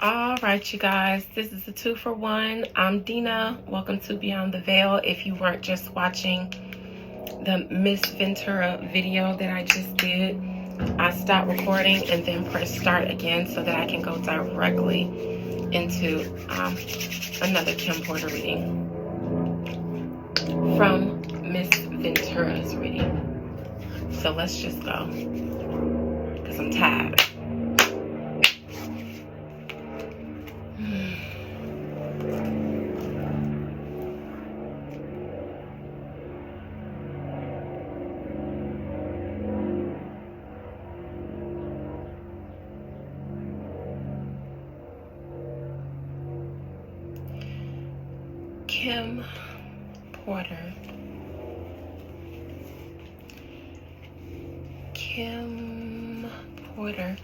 All right, you guys, this is a 2-for-1. I'm Dina. Welcome to Beyond the Veil. If you weren't just watching the Miss Ventura video that I just did, I stopped recording and then press start again so that I can go directly into another Kim Porter reading from Miss Ventura's reading. So let's just go because I'm tired. Kim Porter. Kim Porter.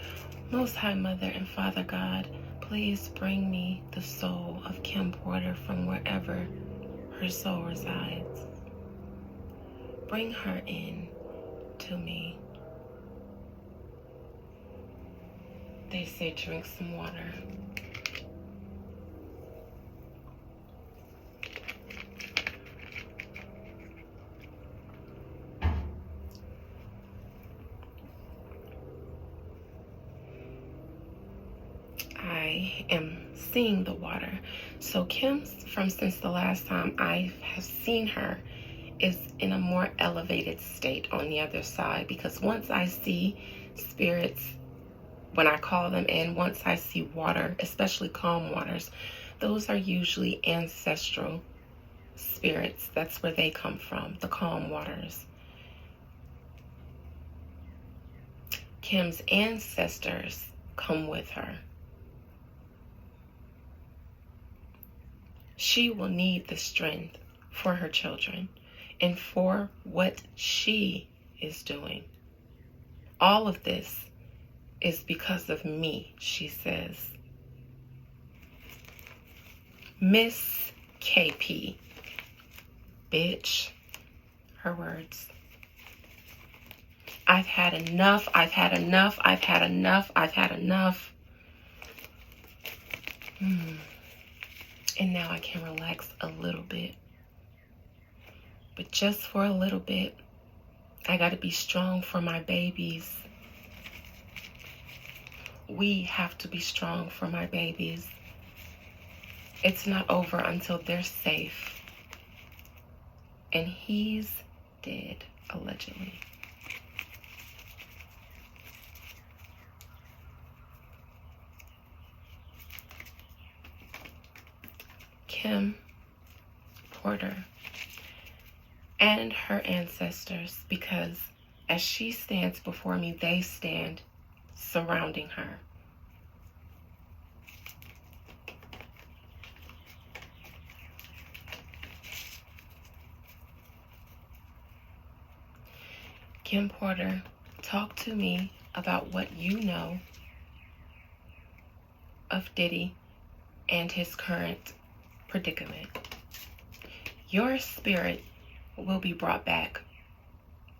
Most High Mother and Father God, please bring me the soul of Kim Porter from wherever her soul resides. Bring her in to me. They say drink some water. I am seeing the water. So Kim, since the last time I have seen her, is in a more elevated state on the other side, because once I see spirits, when I call them in, once I see water, especially calm waters, those are usually ancestral spirits. That's where they come from, the calm waters. Kim's ancestors come with her. She will need the strength for her children and for what she is doing. All of this is because of me, she says. Miss KP. Bitch. Her words. I've had enough. I've had enough. I've had enough. I've had enough. And now I can relax a little bit. But just for a little bit, I got to be strong for my babies. We have to be strong for my babies. It's not over until they're safe. And he's dead, allegedly. Kim Porter and her ancestors, because as she stands before me, they stand surrounding her. Kim Porter, talk to me about what you know of Diddy and his current predicament. Your spirit will be brought back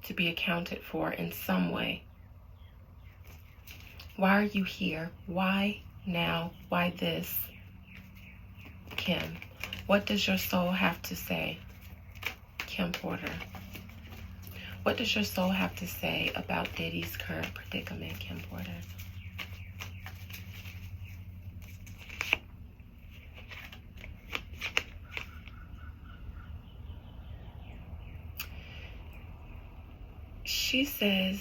to be accounted for in some way. Why are you here? Why now? Why this? Kim, what does your soul have to say? Kim Porter. What does your soul have to say about Diddy's current predicament, Kim Porter? She says,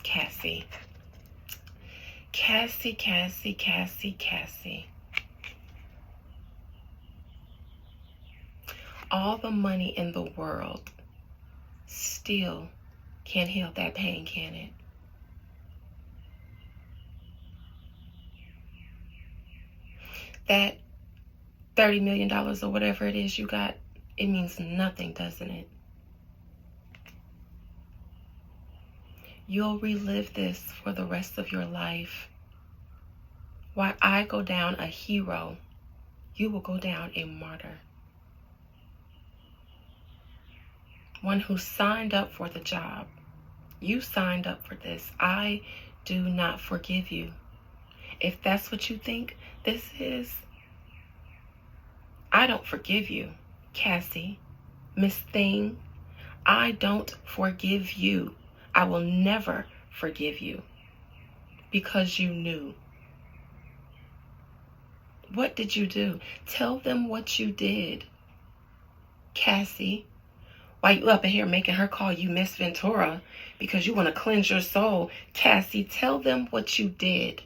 Cassie. Cassie, Cassie, Cassie, Cassie. All the money in the world still can't heal that pain, can it? That $30 million or whatever it is you got, it means nothing, doesn't it? You'll relive this for the rest of your life. While I go down a hero, you will go down a martyr. One who signed up for the job. You signed up for this. I do not forgive you. If that's what you think this is, I don't forgive you, Cassie, Miss Thing. I don't forgive you. I will never forgive you because you knew. What did you do? Tell them what you did, Cassie. Why you up in here making her call you Miss Ventura because you want to cleanse your soul? Cassie, tell them what you did.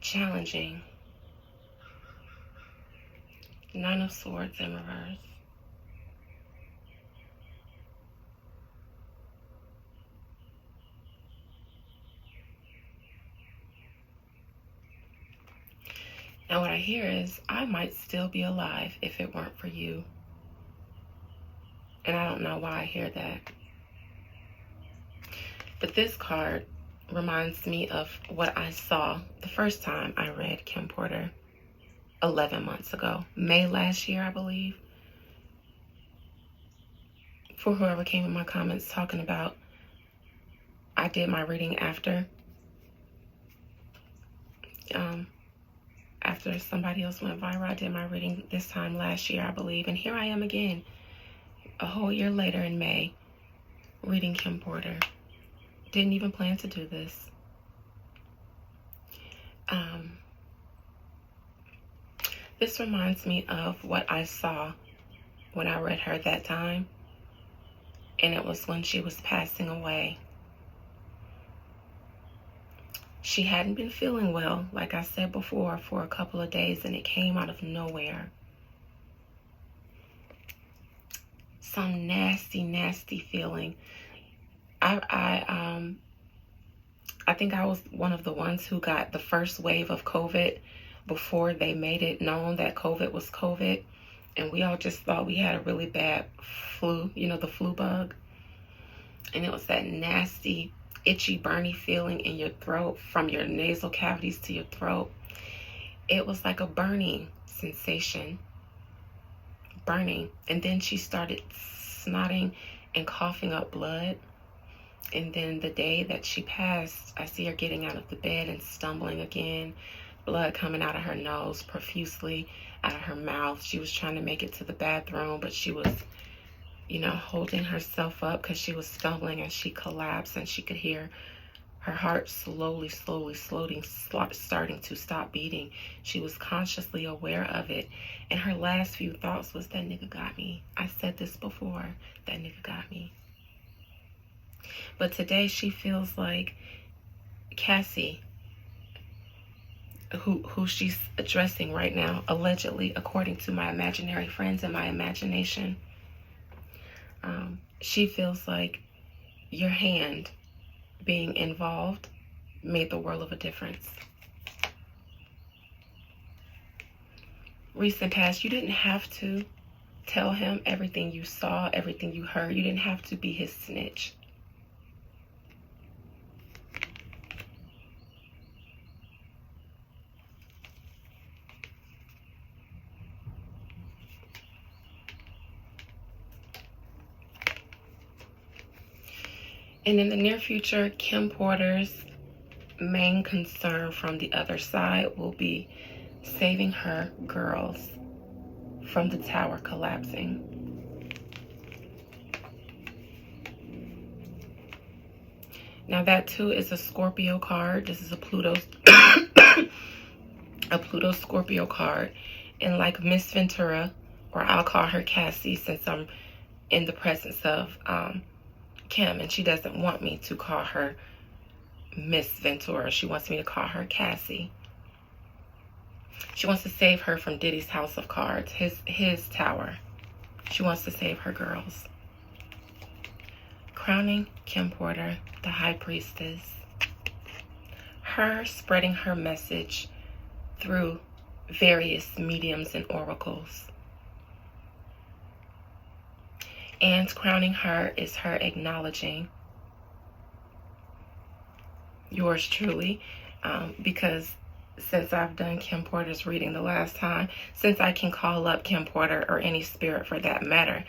Challenging. Nine of Swords in reverse. And what I hear is, I might still be alive if it weren't for you. And I don't know why I hear that. But this card reminds me of what I saw the first time I read Kim Porter 11 months ago. May last year, I believe. For whoever came in my comments talking about, I did my reading after somebody else went viral. I did my reading this time last year, I believe. And here I am again, a whole year later in May, reading Kim Porter. Didn't even plan to do this. This reminds me of what I saw when I read her that time. And it was when she was passing away. She hadn't been feeling well, like I said before, for a couple of days, and it came out of nowhere. Some nasty, nasty feeling. I think I was one of the ones who got the first wave of COVID before they made it known that COVID was COVID. And we all just thought we had a really bad flu, you know, the flu bug. And it was that nasty, itchy, burny feeling in your throat from your nasal cavities to your throat. It was like a burning sensation. Burning. And then she started snotting and coughing up blood. And then the day that she passed, I see her getting out of the bed and stumbling again. Blood coming out of her nose profusely, out of her mouth. She was trying to make it to the bathroom, but she was, you know, holding herself up because she was stumbling, and she collapsed, and she could hear her heart slowly starting to stop beating. She was consciously aware of it. And her last few thoughts was, that nigga got me. I said this before, that nigga got me. But today she feels like Cassie, who she's addressing right now, allegedly, according to my imaginary friends in my imagination, she feels like your hand being involved made the world of a difference. Recent past, you didn't have to tell him everything you saw, everything you heard. You didn't have to be his snitch. And in the near future, Kim Porter's main concern from the other side will be saving her girls from the tower collapsing. Now that too is a Scorpio card. This is a Pluto a Pluto Scorpio card. And like Miss Ventura, or I'll call her Cassie since I'm in the presence of Kim, and she doesn't want me to call her Miss Ventura. She wants me to call her Cassie. She wants to save her from Diddy's house of cards, his tower. She wants to save her girls. Crowning Kim Porter, the High Priestess. Her spreading her message through various mediums and oracles. And crowning her is her acknowledging yours truly, because since I've done Kim Porter's reading the last time, since I can call up Kim Porter or any spirit for that matter,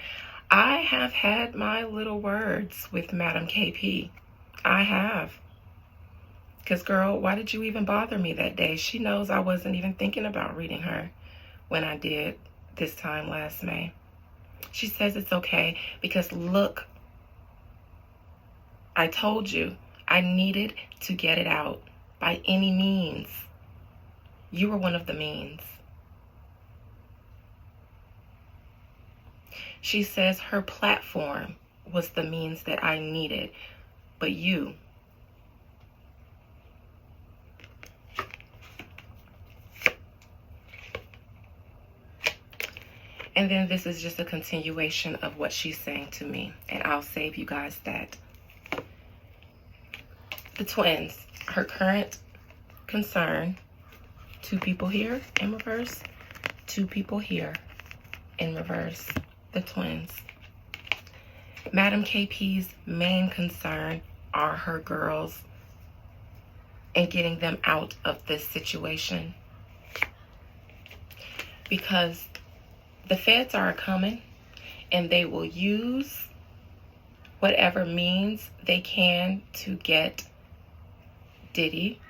I have had my little words with Madam KP. I have. Because, girl, why did you even bother me that day? She knows I wasn't even thinking about reading her when I did this time last May. She says it's okay because, look, I told you I needed to get it out by any means. You were one of the means. She says her platform was the means that I needed, but you. And then this is just a continuation of what she's saying to me, and I'll save you guys that. The twins, her current concern, 2 people here in reverse, 2 people here in reverse, the twins. Madam KP's main concern are her girls and getting them out of this situation. Because the feds are coming and they will use whatever means they can to get Diddy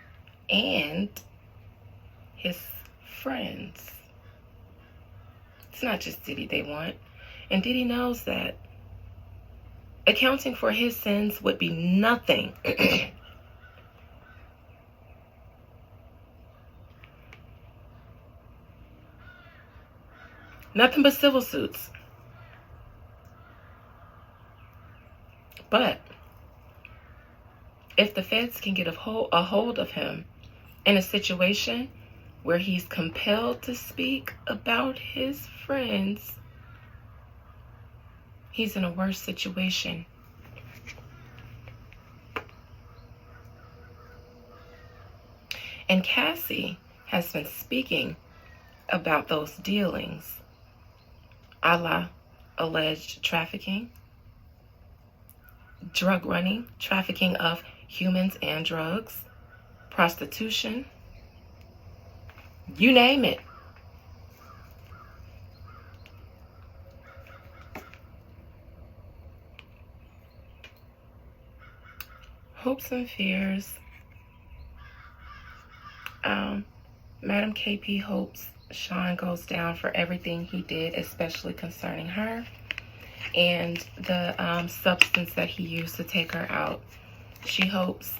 and his friends. It's not just Diddy they want. And Diddy knows that. Accounting for his sins would be nothing. Nothing but civil suits. But if the feds can get a hold of him in a situation where he's compelled to speak about his friends, he's in a worse situation. And Cassie has been speaking about those dealings, a la alleged trafficking, drug running, trafficking of humans and drugs, prostitution, you name it. Hopes and fears. Madam KP hopes Sean goes down for everything he did, especially concerning her and the substance that he used to take her out. She hopes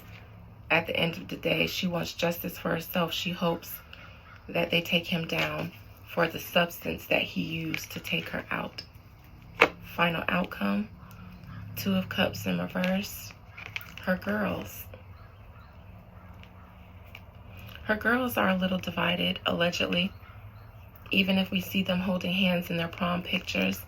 at the end of the day, she wants justice for herself. She hopes that they take him down for the substance that he used to take her out. Final outcome, 2 of Cups in reverse. Her girls. Her girls are a little divided, allegedly. Even if we see them holding hands in their prom pictures,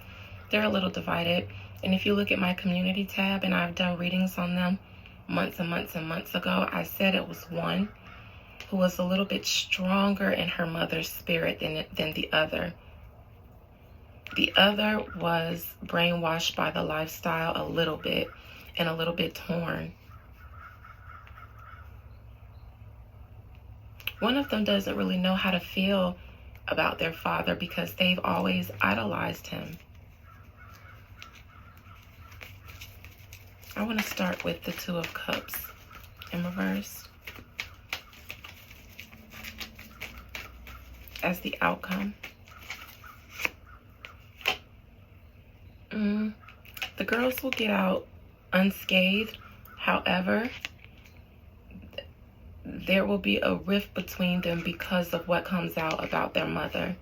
they're a little divided. And if you look at my community tab, and I've done readings on them months and months and months ago, I said it was one who was a little bit stronger in her mother's spirit than the other. The other was brainwashed by the lifestyle a little bit and a little bit torn. One of them doesn't really know how to feel about their father because they've always idolized him. I want to start with the 2 of Cups in reverse as the outcome. The girls will get out unscathed. However, there will be a rift between them because of what comes out about their mother.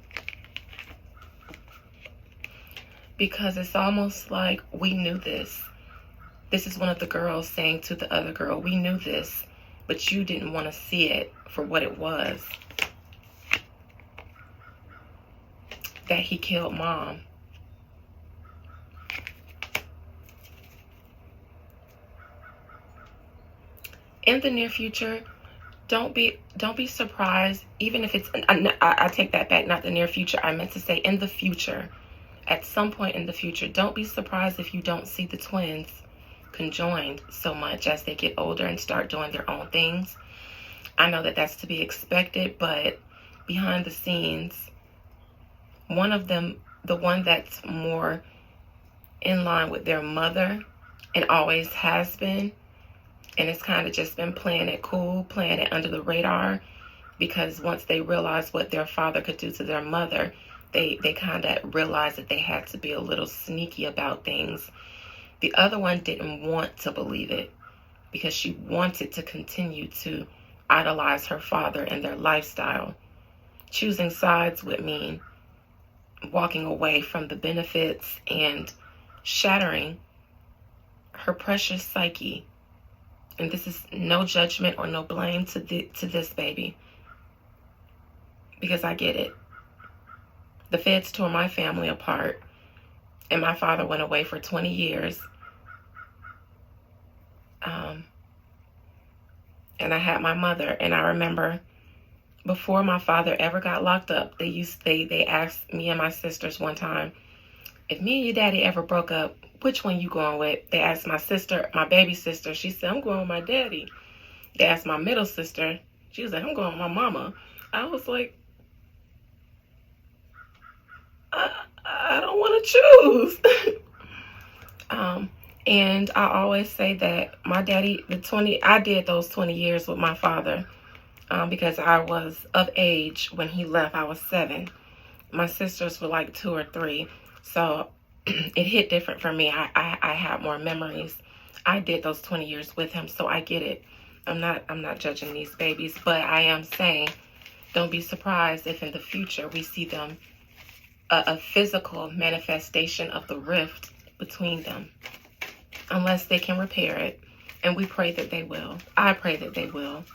Because it's almost like, we knew this. This is one of the girls saying to the other girl, we knew this, but you didn't want to see it for what it was. That he killed Mom. In the near future, don't be surprised, even if it's, I take that back, not the near future. I meant to say in the future. At some point in the future, don't be surprised if you don't see the twins conjoined so much as they get older and start doing their own things. I know that that's to be expected, but behind the scenes, one of them, the one that's more in line with their mother and always has been, and it's kind of just been playing it cool, playing it under the radar, because once they realized what their father could do to their mother, they kind of realized that they had to be a little sneaky about things. The other one didn't want to believe it because she wanted to continue to idolize her father and their lifestyle. Choosing sides would mean walking away from the benefits and shattering her precious psyche. And this is no judgment or no blame to this baby, because I get it. The feds tore my family apart, and my father went away for 20 years. And I had my mother, and I remember before my father ever got locked up, they asked me and my sisters one time, if me and your daddy ever broke up, which one you going with? They asked my sister, my baby sister. She said, I'm going with my daddy. They asked my middle sister. She was like, I'm going with my mama. I was like, I don't want to choose. And I always say that my daddy, I did those 20 years with my father because I was of age when he left. I was 7. My sisters were like 2 or 3. So it hit different for me. I had more memories. I did those 20 years with him, so I get it. I'm not judging these babies, but I am saying don't be surprised if in the future we see them, a physical manifestation of the rift between them, unless they can repair it. And we pray that they will. I pray that they will.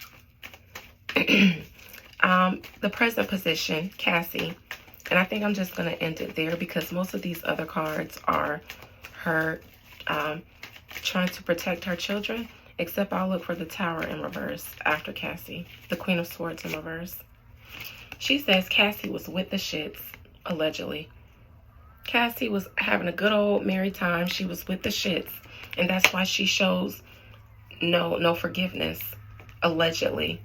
The present position, Cassie, and I think I'm just going to end it there because most of these other cards are her trying to protect her children, except I'll look for the Tower in reverse after Cassie, the Queen of Swords in reverse. She says Cassie was with the shits, allegedly. Cassie was having a good old merry time. She was with the shits, and that's why she shows no forgiveness, allegedly,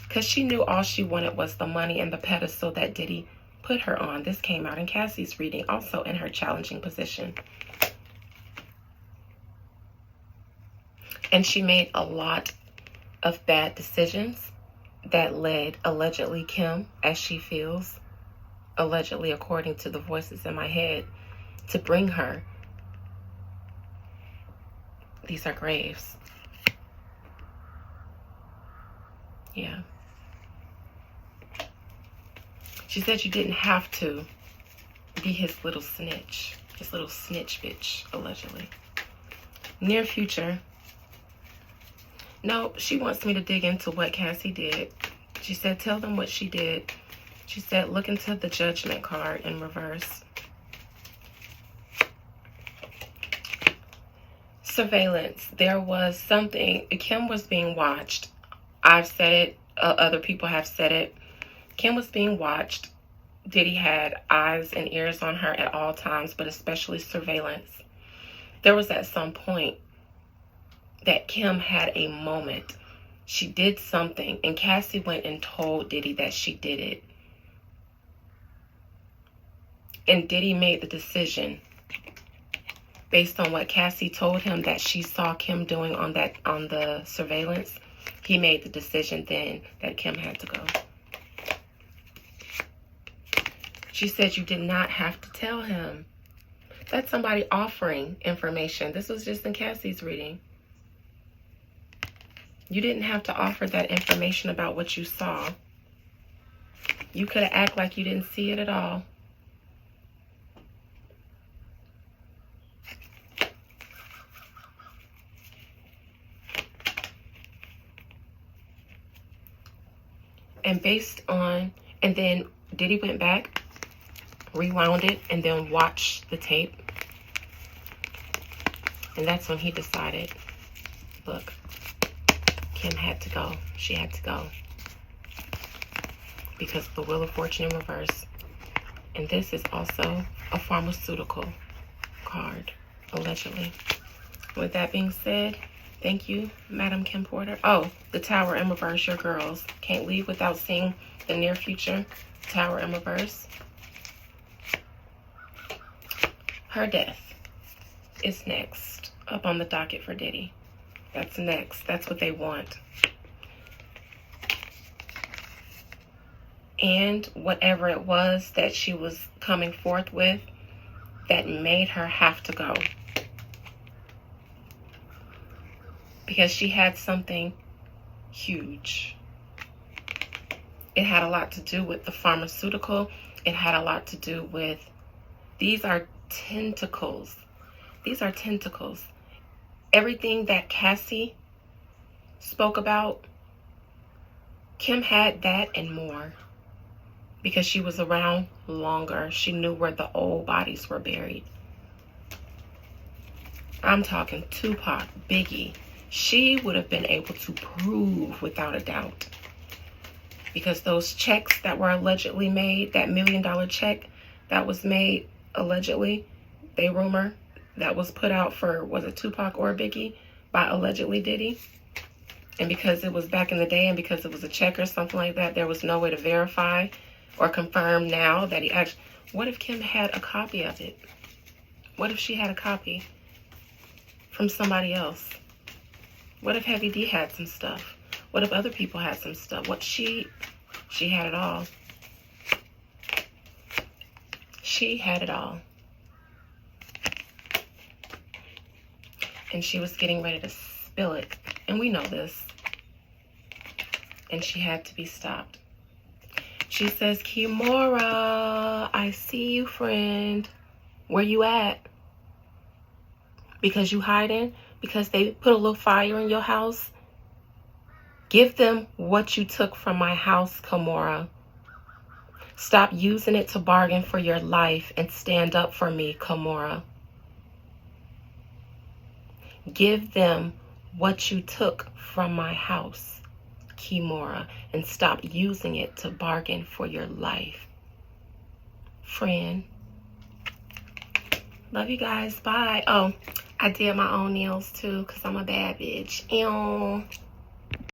because she knew all she wanted was the money and the pedestal that Diddy put her on. This came out in Cassie's reading, also in her challenging position. And she made a lot of bad decisions that led, allegedly, Kim, as she feels, allegedly, according to the voices in my head, to bring her. These are graves. Yeah. She said you didn't have to be his little snitch. His little snitch bitch, allegedly. Near future. No, she wants me to dig into what Cassie did. She said, tell them what she did. She said, look into the Judgment card in reverse. Surveillance. There was something. Kim was being watched. I've said it. Other people have said it. Kim was being watched. Diddy had eyes and ears on her at all times, but especially surveillance. There was at some point that Kim had a moment. She did something, and Cassie went and told Diddy that she did it. And Diddy made the decision based on what Cassie told him that she saw Kim doing on the surveillance. He made the decision then that Kim had to go. She said you did not have to tell him. That's somebody offering information. This was just in Cassie's reading. You didn't have to offer that information about what you saw. You could have acted like you didn't see it at all. And and then Diddy went back, rewound it, and then watched the tape. And that's when he decided, look, Kim had to go. She had to go. Because of the Wheel of Fortune in reverse. And this is also a pharmaceutical card, allegedly. With that being said, Thank you, Madam Kim Porter. Oh, the Tower in Reverse, your girls. Can't leave without seeing the near future Tower in Reverse. Her death is next up on the docket for Diddy. That's next. That's what they want. And whatever it was that she was coming forth with that made her have to go. Because she had something huge. It had a lot to do with the pharmaceutical. It had a lot to do with, these are tentacles. These are tentacles. Everything that Cassie spoke about, Kim had that and more. Because she was around longer. She knew where the old bodies were buried. I'm talking Tupac, Biggie. She would have been able to prove without a doubt. Because those checks that were allegedly made, that $1 million check that was made allegedly, they rumor, that was put out for, was it Tupac or Biggie, by allegedly Diddy? And because it was back in the day and because it was a check or something like that, there was no way to verify or confirm now that he actually, what if Kim had a copy of it? What if she had a copy from somebody else? What if Heavy D had some stuff? What if other people had some stuff? What she had it all. She had it all. And she was getting ready to spill it. And we know this. And she had to be stopped. She says, Kimora, I see you, friend. Where you at? Because you hiding? Because they put a little fire in your house? Give them what you took from my house, Kimora. Stop using it to bargain for your life and stand up for me, Kimora. Give them what you took from my house, Kimora, and stop using it to bargain for your life. Friend. Love you guys. Bye. Oh, I did my own nails too because I'm a bad bitch. Ew.